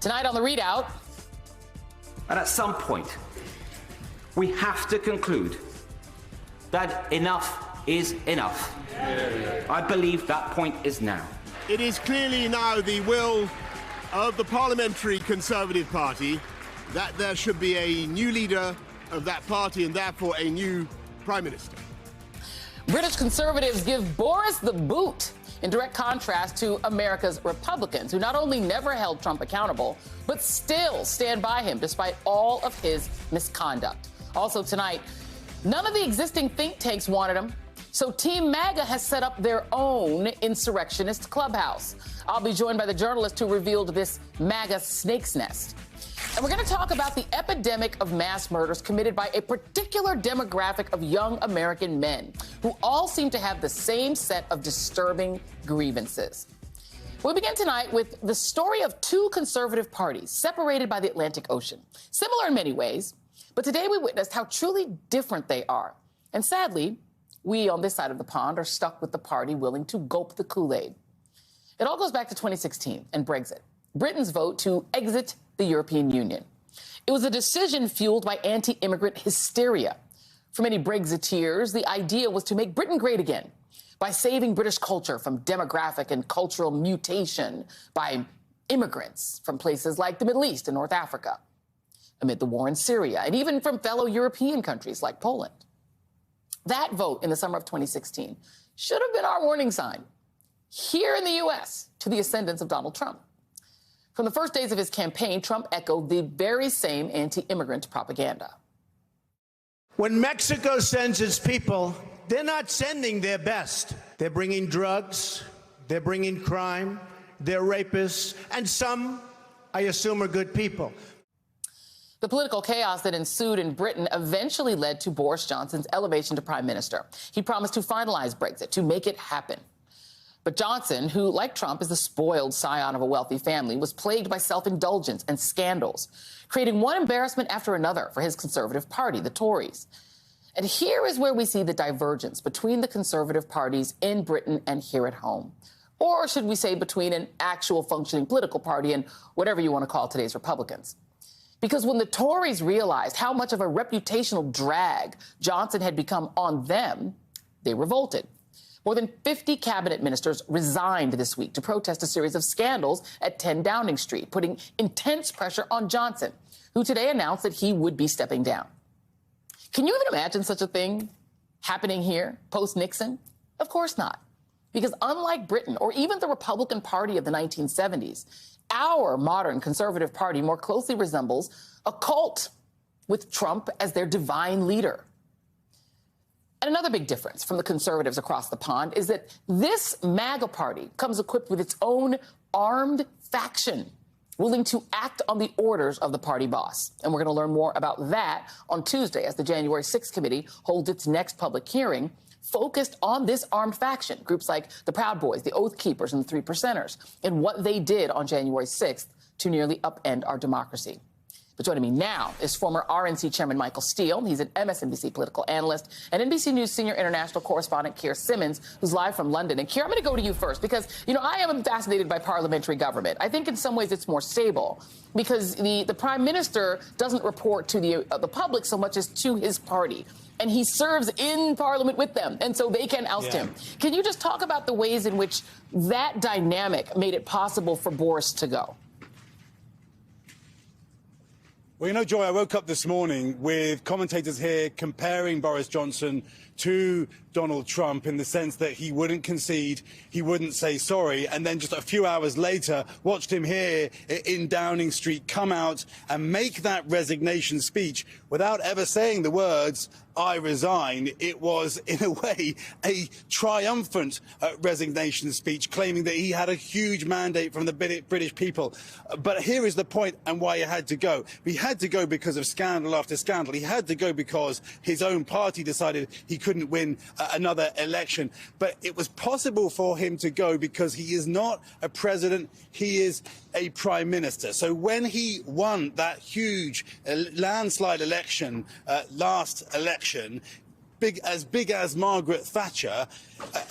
Tonight on The ReidOut. And at some point, we have to conclude that enough is enough. I believe that point is now. It is clearly now the will of the Parliamentary Conservative Party that there should be a new leader of that party and therefore a new Prime Minister. British Conservatives give Boris the boot, in direct contrast to America's Republicans, who not only never held Trump accountable, but still stand by him despite all of his misconduct. Also tonight, none of the existing think tanks wanted him, so Team MAGA has set up their own insurrectionist clubhouse. I'll be joined by the journalist who revealed this MAGA snake's nest. And we're going to talk about the epidemic of mass murders committed by a particular demographic of young American men who all seem to have the same set of disturbing grievances. We begin tonight with the story of two conservative parties separated by the Atlantic Ocean. Similar in many ways, but today we witnessed how truly different they are. And sadly, we on this side of the pond are stuck with the party willing to gulp the Kool-Aid. It all goes back to 2016 and Brexit, Britain's vote to exit the European Union. It was a decision fueled by anti-immigrant hysteria. For many Brexiteers, the idea was to make Britain great again by saving British culture from demographic and cultural mutation by immigrants from places like the Middle East and North Africa, amid the war in Syria, and even from fellow European countries like Poland. That vote in the summer of 2016 should have been our warning sign here in the U.S. to the ascendance of Donald Trump. From the first days of his campaign, Trump echoed the very same anti-immigrant propaganda. When Mexico sends its people, they're not sending their best. They're bringing drugs, they're bringing crime, they're rapists, and some, I assume, are good people. The political chaos that ensued in Britain eventually led to Boris Johnson's elevation to prime minister. He promised to finalize Brexit, to make it happen. But Johnson, who, like Trump, is the spoiled scion of a wealthy family, was plagued by self-indulgence and scandals, creating one embarrassment after another for his Conservative Party, the Tories. And here is where we see the divergence between the Conservative parties in Britain and here at home. Or should we say between an actual functioning political party and whatever you want to call today's Republicans. Because when the Tories realized how much of a reputational drag Johnson had become on them, they revolted. More than 50 cabinet ministers resigned this week to protest a series of scandals at 10 Downing Street, putting intense pressure on Johnson, who today announced that he would be stepping down. Can you even imagine such a thing happening here post-Nixon? Of course not. Because unlike Britain or even the Republican Party of the 1970s, our modern Conservative Party more closely resembles a cult with Trump as their divine leader. And another big difference from the conservatives across the pond is that this MAGA party comes equipped with its own armed faction, willing to act on the orders of the party boss. And we're going to learn more about that on Tuesday as the January 6th committee holds its next public hearing focused on this armed faction, groups like the Proud Boys, the Oath Keepers, and the Three Percenters, and what they did on January 6th to nearly upend our democracy. But joining me now is former RNC Chairman Michael Steele. He's an MSNBC political analyst, and NBC News senior international correspondent Keir Simmons, who's live from London. And Keir, I'm going to go to you first because, I am fascinated by parliamentary government. I think in some ways it's more stable because the prime minister doesn't report to the public so much as to his party. And he serves in Parliament with them, and so they can oust him. Can you just talk about the ways in which that dynamic made it possible for Boris to go? Well, Joy, I woke up this morning with commentators here comparing Boris Johnson to Donald Trump in the sense that he wouldn't concede, he wouldn't say sorry, and then just a few hours later watched him here in Downing Street come out and make that resignation speech without ever saying the words, "I resign." It was, in a way, a triumphant resignation speech, claiming that he had a huge mandate from the British people. But here is the point and why he had to go. He had to go because of scandal after scandal. He had to go because his own party decided he couldn't win another election. But it was possible for him to go because he is not a president, he is a prime minister. So when he won that huge landslide election, last election, big as Margaret Thatcher,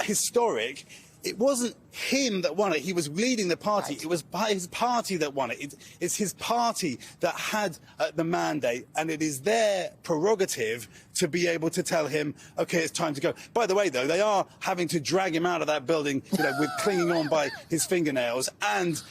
historic, it wasn't him that won it. He was leading the party. Right. It was his party that won it. It's his party that had the mandate, and it is their prerogative to be able to tell him, okay, it's time to go. By the way, though, they are having to drag him out of that building, with clinging on by his fingernails, and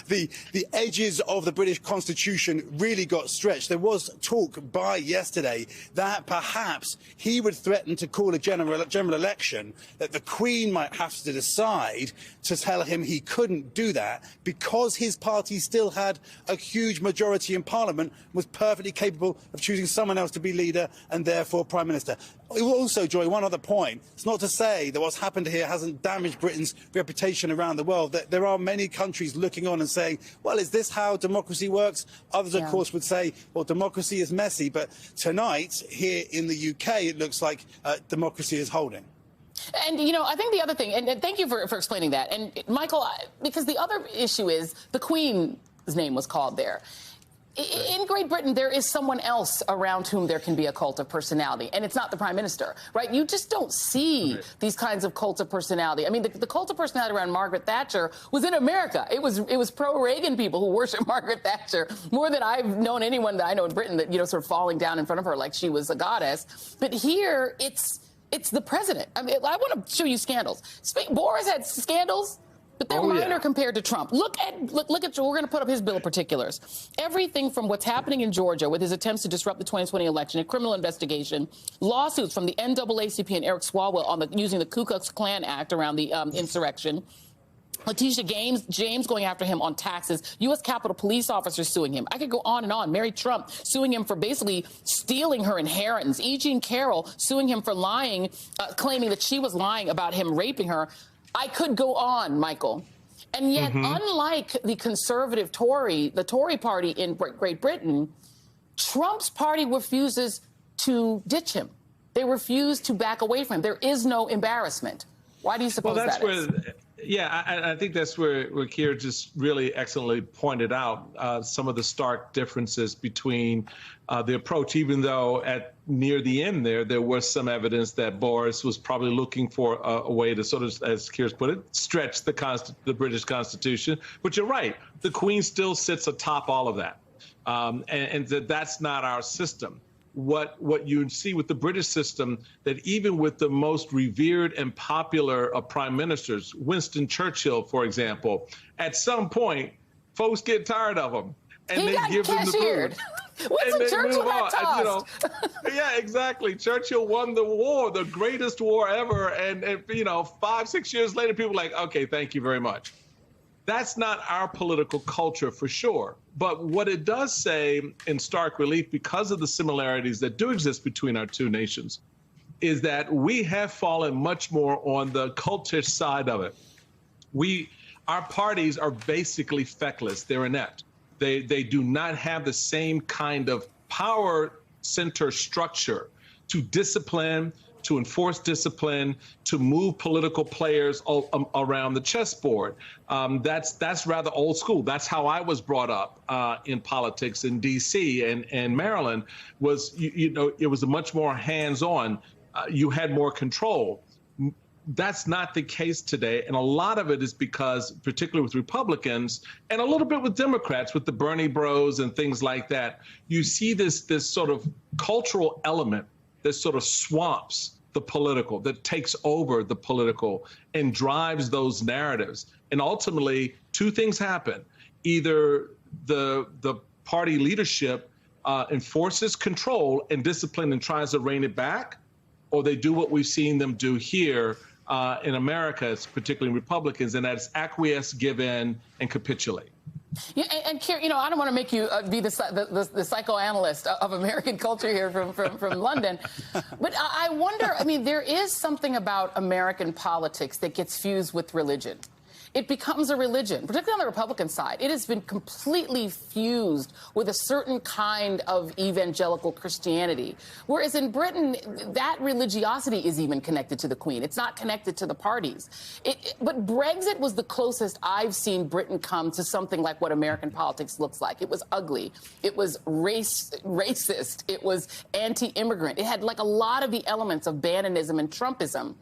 the edges of the British Constitution really got stretched. There was talk by yesterday that perhaps he would threaten to call a general election, that the Queen might have to decide to tell him he couldn't do that because his party still had a huge majority in Parliament, was perfectly capable of choosing someone else to be leader and therefore Prime Minister. Also, Joy, one other point. It's not to say that what's happened here hasn't damaged Britain's reputation around the world. That there are many countries looking on and saying, well, is this how democracy works? Others, of course, would say, well, democracy is messy. But tonight, here in the UK, it looks like democracy is holding. And, I think the other thing, and thank you for explaining that. And, Michael, because the other issue is the Queen's name was called there. In Great Britain, there is someone else around whom there can be a cult of personality, and it's not the Prime Minister, right? You just don't see these kinds of cults of personality. I mean, the cult of personality around Margaret Thatcher was in America. It was pro-Reagan people who worship Margaret Thatcher more than I've known anyone that I know in Britain that, sort of falling down in front of her like she was a goddess. But here, it's the president. I mean, I want to show you scandals. Boris had scandals, but they're minor compared to Trump. Look at, we're going to put up his bill of particulars. Everything from what's happening in Georgia with his attempts to disrupt the 2020 election, a criminal investigation, lawsuits from the NAACP and Eric Swalwell on using the Ku Klux Klan Act around the insurrection. Letitia James going after him on taxes. U.S. Capitol Police officers suing him. I could go on and on. Mary Trump suing him for basically stealing her inheritance. E. Jean Carroll suing him for lying, claiming that she was lying about him raping her. I could go on, Michael. And yet, unlike the conservative the Tory party in Great Britain, Trump's party refuses to ditch him. They refuse to back away from him. There is no embarrassment. Why do you suppose that is? Yeah, I think that's where Keir just really excellently pointed out some of the stark differences between the approach, even though near the end there was some evidence that Boris was probably looking for a way to sort of, as Keir's put it, stretch the British Constitution. But you're right, the Queen still sits atop all of that. And that's not our system. What you see with the British system, that even with the most revered and popular of prime ministers, Winston Churchill, for example, at some point, folks get tired of him and they give them the boot. Winston Churchill got tossed. Yeah, exactly. Churchill won the war, the greatest war ever, and 5-6 years later, people are like, okay, thank you very much. That's not our political culture for sure. But what it does say in stark relief, because of the similarities that do exist between our two nations, is that we have fallen much more on the cultish side of it. Our parties are basically feckless. They're inept. They do not have the same kind of power center structure to discipline, to enforce discipline, to move political players around the chessboard. That's rather old school. That's how I was brought up in politics in D.C. and Maryland. It was a much more hands-on. You had more control. That's not the case today, and a lot of it is because, particularly with Republicans and a little bit with Democrats, with the Bernie Bros and things like that, you see this sort of cultural element that sort of swamps the political, that takes over the political and drives those narratives. And ultimately, two things happen. Either the party leadership enforces control and discipline and tries to rein it back, or they do what we've seen them do here in America, particularly Republicans, and that's acquiesce, give in, and capitulate. Yeah, and Keir, I don't want to make you be the psychoanalyst of American culture here from London, but I wonder, there is something about American politics that gets fused with religion. It becomes a religion, particularly on the Republican side. It has been completely fused with a certain kind of evangelical Christianity. Whereas in Britain, that religiosity is even connected to the Queen. It's not connected to the parties. But Brexit was the closest I've seen Britain come to something like what American politics looks like. It was ugly. It was racist. It was anti-immigrant. It had like a lot of the elements of Bannonism and Trumpism.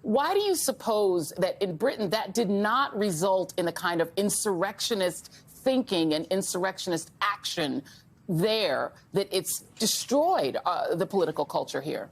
Why do you suppose that in Britain that did not result in the kind of insurrectionist thinking and insurrectionist action there, that it's destroyed the political culture here?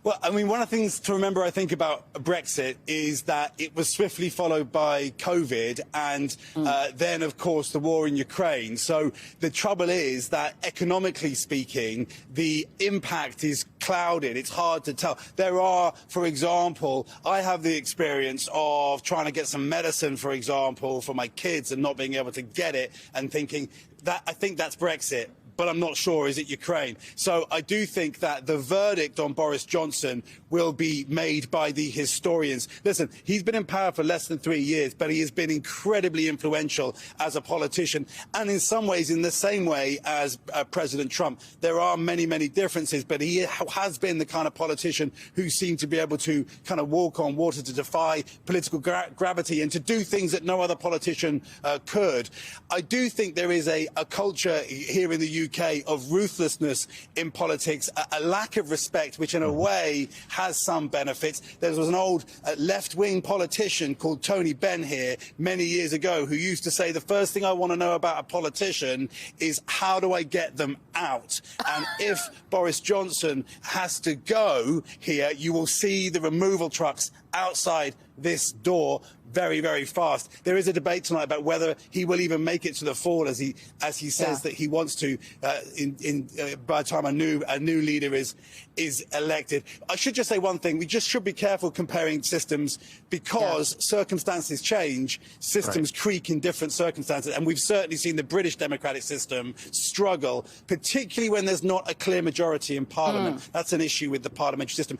Well, I mean, one of the things to remember, I think, about Brexit is that it was swiftly followed by COVID and then, of course, the war in Ukraine. So the trouble is that, economically speaking, the impact is clouded. It's hard to tell. There are, for example, I have the experience of trying to get some medicine, for example, for my kids and not being able to get it and thinking that I think that's Brexit. But I'm not sure, is it Ukraine? So I do think that the verdict on Boris Johnson will be made by the historians. Listen, he's been in power for less than 3 years, but he has been incredibly influential as a politician. And in some ways, in the same way as President Trump, there are many, many differences, but he has been the kind of politician who seemed to be able to kind of walk on water, to defy political gravity and to do things that no other politician could. I do think there is a culture here in the UK of ruthlessness in politics, a lack of respect, which in a way has some benefits. There was an old left-wing politician called Tony Benn here many years ago who used to say, the first thing I want to know about a politician is how do I get them out? And if Boris Johnson has to go here, you will see the removal trucks outside this door very, very fast. There is a debate tonight about whether he will even make it to the fall, as he says that he wants to, by the time a new leader is elected. I should just say one thing: we just should be careful comparing systems, because circumstances change, systems creak in different circumstances, and we've certainly seen the British democratic system struggle, particularly when there's not a clear majority in Parliament. That's an issue with the parliamentary system.